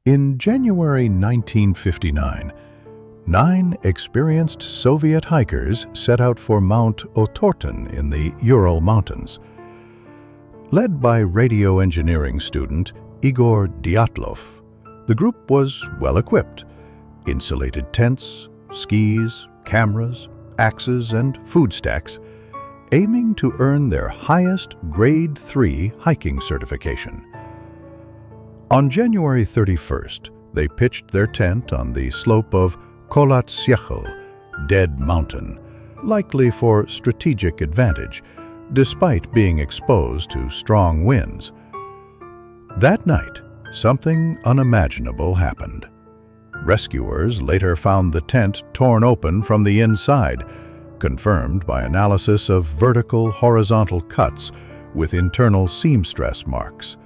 In January 1959, 9 experienced Soviet hikers set out for Mount Otorten in the Ural Mountains. Led by radio engineering student Igor Dyatlov, the group was well-equipped. Insulated tents, skis, cameras, axes, and food stacks, aiming to earn their highest Grade 3 hiking certification. On January 31st, they pitched their tent on the slope of Kolatsiechel, Dead Mountain, likely for strategic advantage, despite being exposed to strong winds. That night, something unimaginable happened. Rescuers later found the tent torn open from the inside, confirmed by analysis of vertical-horizontal cuts with internal seam stress marks.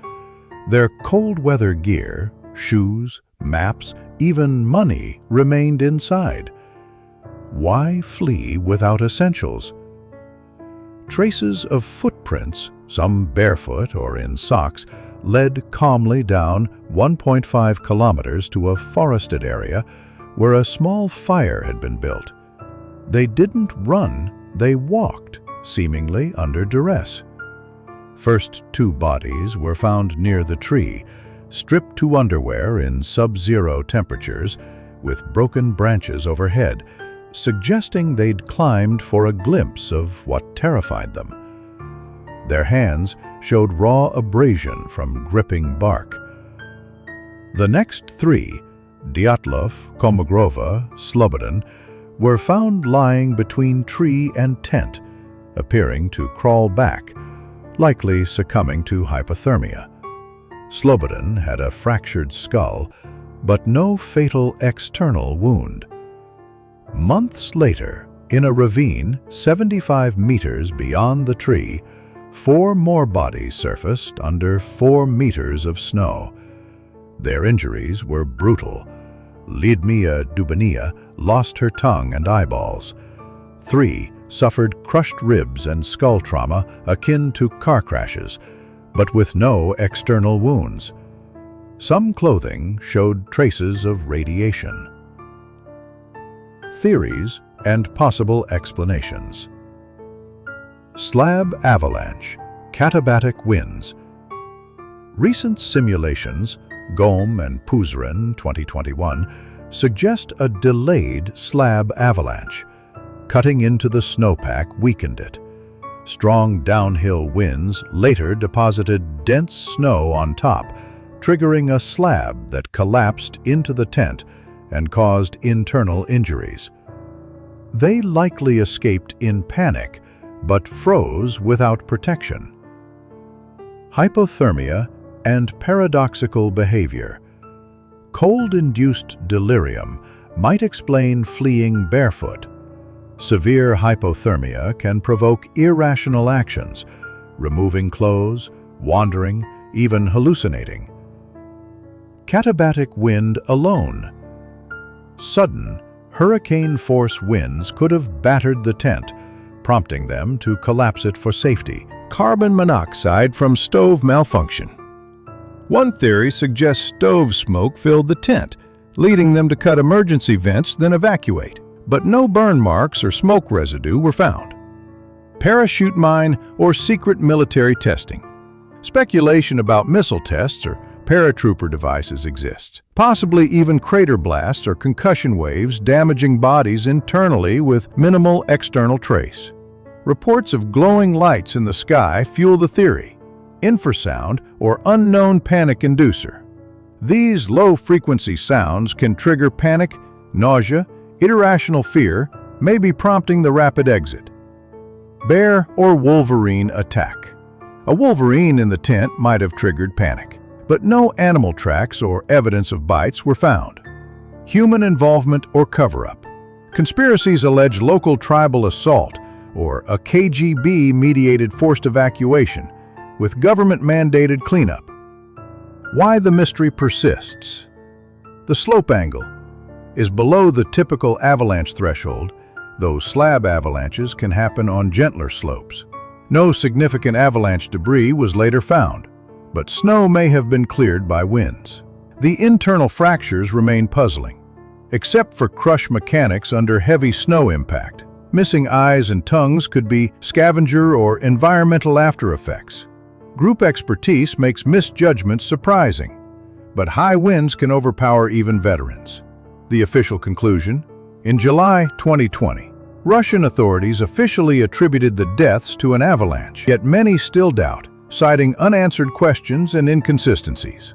Their cold-weather gear, shoes, maps, even money remained inside. Why flee without essentials? Traces of footprints, some barefoot or in socks, led calmly down 1.5 kilometers to a forested area where a small fire had been built. They didn't run, they walked, seemingly under duress. First 2 bodies were found near the tree, stripped to underwear in sub-zero temperatures, with broken branches overhead, suggesting they'd climbed for a glimpse of what terrified them. Their hands showed raw abrasion from gripping bark. The next 3, Dyatlov, Komogrova, Slobodin, were found lying between tree and tent, appearing to crawl back, likely succumbing to hypothermia. Slobodin had a fractured skull, but no fatal external wound. Months later, in a ravine 75 meters beyond the tree, 4 more bodies surfaced under 4 meters of snow. Their injuries were brutal. Lidmia Dubania lost her tongue and eyeballs. 3 suffered crushed ribs and skull trauma akin to car crashes, but with no external wounds. Some clothing showed traces of radiation. Theories and possible explanations. Slab avalanche, katabatic winds. Recent simulations, Gom and Puzarin 2021, suggest a delayed slab avalanche. Cutting into the snowpack weakened it. Strong downhill winds later deposited dense snow on top, triggering a slab that collapsed into the tent and caused internal injuries. They likely escaped in panic, but froze without protection. Hypothermia and paradoxical behavior. Cold-induced delirium might explain fleeing barefoot. Severe hypothermia can provoke irrational actions, removing clothes, wandering, even hallucinating. Katabatic wind alone. Sudden, hurricane-force winds could have battered the tent, prompting them to collapse it for safety. Carbon monoxide from stove malfunction. One theory suggests stove smoke filled the tent, leading them to cut emergency vents, then evacuate. But no burn marks or smoke residue were found. Parachute mine or secret military testing. Speculation about missile tests or paratrooper devices exists, possibly even crater blasts or concussion waves damaging bodies internally with minimal external trace. Reports of glowing lights in the sky fuel the theory. Infrasound or unknown panic inducer. These low-frequency sounds can trigger panic, nausea, irrational fear, maybe prompting the rapid exit. Bear or wolverine attack. A wolverine in the tent might have triggered panic, but no animal tracks or evidence of bites were found. Human involvement or cover-up. Conspiracies allege local tribal assault or a KGB-mediated forced evacuation with government-mandated cleanup. Why the mystery persists. The slope angle is below the typical avalanche threshold, though slab avalanches can happen on gentler slopes. No significant avalanche debris was later found, but snow may have been cleared by winds. The internal fractures remain puzzling, except for crush mechanics under heavy snow impact. Missing eyes and tongues could be scavenger or environmental aftereffects. Group expertise makes misjudgments surprising, but high winds can overpower even veterans. The official conclusion: in July 2020, Russian authorities officially attributed the deaths to an avalanche, yet many still doubt, citing unanswered questions and inconsistencies.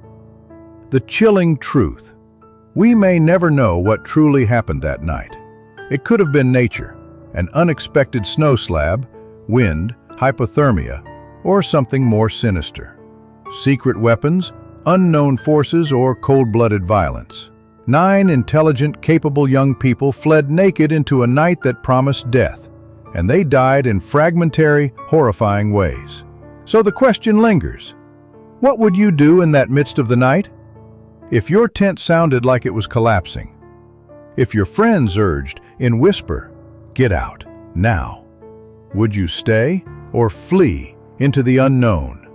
The chilling truth: we may never know what truly happened that night. It could have been nature, an unexpected snow slab, wind, hypothermia, or something more sinister. Secret weapons, unknown forces, or cold-blooded violence. 9 intelligent, capable young people fled naked into a night that promised death, and they died in fragmentary, horrifying ways. So the question lingers: what would you do in that midst of the night? If your tent sounded like it was collapsing, if your friends urged, in whisper, "Get out, now," would you stay or flee into the unknown?